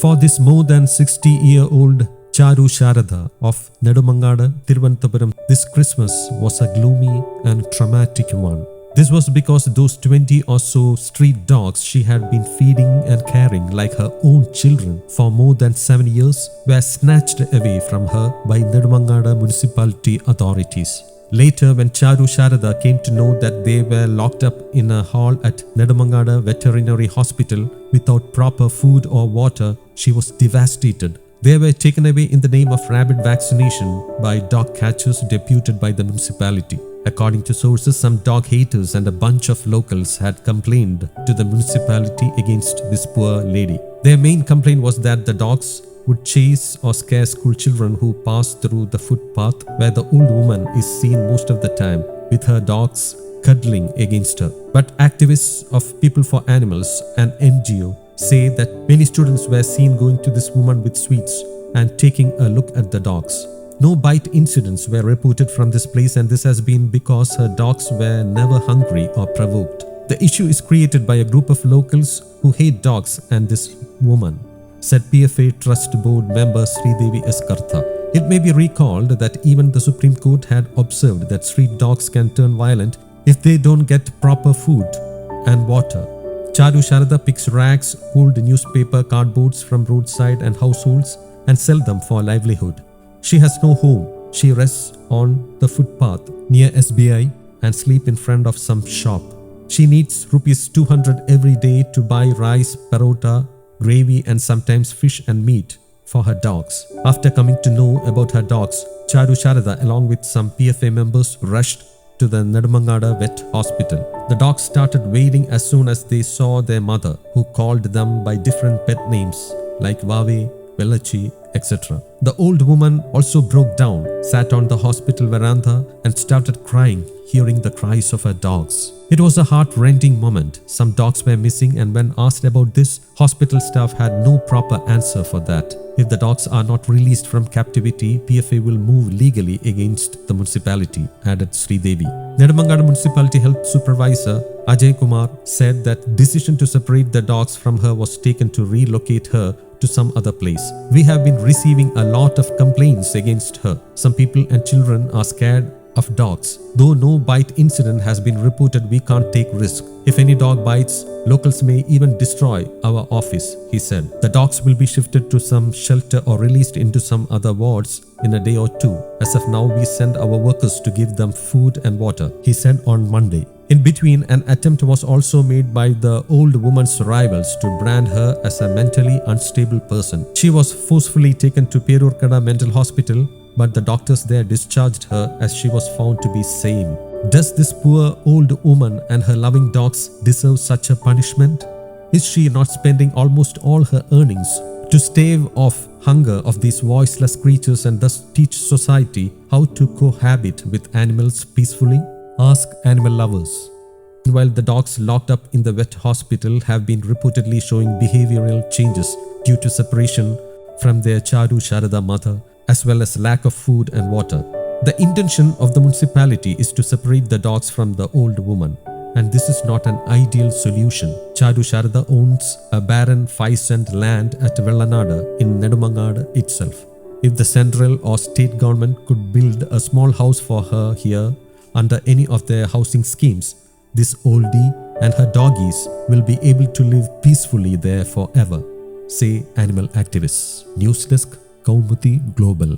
For this more than 60-year-old Charu Sharadha of Nedumangadu, Thiruvananthapuram, this Christmas was a gloomy and traumatic one. This was because those 20 or so street dogs she had been feeding and caring like her own children for more than 7 years were snatched away from her by Nedumangadu Municipality authorities. Later, when Charu Sharada came to know that they were locked up in a hall at Nedumangadu Veterinary Hospital without proper food or water, she was devastated. They were taken away in the name of rabid vaccination by dog catchers deputed by the municipality. According to sources, some dog haters and a bunch of locals had complained to the municipality against this poor lady. Their main complaint was that the dogs would chase or scare school children who passed through the footpath where the old woman is seen most of the time with her dogs cuddling against her. But activists of People for Animals and NGO say that many students were seen going to this woman with sweets and taking a look at the dogs. No bite incidents were reported from this place, and this has been because her dogs were never hungry or provoked. The issue is created by a group of locals who hate dogs and this woman, said PFA Trust Board member Sree Devi S Kartha. It may be recalled that even the Supreme Court had observed that street dogs can turn violent if they don't get proper food and water. Charu Sharada picks rags, old newspaper cardboards from roadside and households and sell them for livelihood. She has no home. She rests on the footpath near SBI and sleep in front of some shop. She needs ₹200 every day to buy rice, parota, gravy and sometimes fish and meat for her dogs. After coming to know about her dogs, Charu Sharada along with some PFA members rushed to the Nedumangadu Vet Hospital. The dogs started wailing as soon as they saw their mother, who called them by different pet names like Vave, Velachi, etc. The old woman also broke down, sat on the hospital veranda and started crying, hearing the cries of her dogs. It was a heart-rending moment. Some dogs were missing, and when asked about this, hospital staff had no proper answer for that. If the dogs are not released from captivity, PFA will move legally against the municipality, added Sree Devi. Nedumangadu Municipality Health Supervisor Ajay Kumar said that decision to separate the dogs from her was taken to relocate her to some other place. We have been receiving a lot of complaints against her. Some people and children are scared of dogs. Though no bite incident has been reported, we can't take risk. If any dog bites, locals may even destroy our office, he said. The dogs will be shifted to some shelter or released into some other wards in a day or two. As of now, we send our workers to give them food and water, he said on Monday. In between, an attempt was also made by the old woman's rivals to brand her as a mentally unstable person. She was forcefully taken to Perurkada Mental Hospital, but the doctors there discharged her as she was found to be sane. Does this poor old woman and her loving dogs deserve such a punishment? Is she not spending almost all her earnings to stave off hunger of these voiceless creatures and thus teach society how to cohabit with animals peacefully? Ask animal lovers. While the dogs locked up in the vet hospital have been reportedly showing behavioral changes due to separation from their Charu Sharada mother, as well as lack of food and water. The intention of the municipality is to separate the dogs from the old woman, and this is not an ideal solution. Charu Sharada owns a barren 5-cent land at Vellanada in Nedumangadu itself. If the central or state government could build a small house for her here under any of their housing schemes, this oldie and her doggies will be able to live peacefully there forever, say animal activists. News Desk, Kaumudy Global.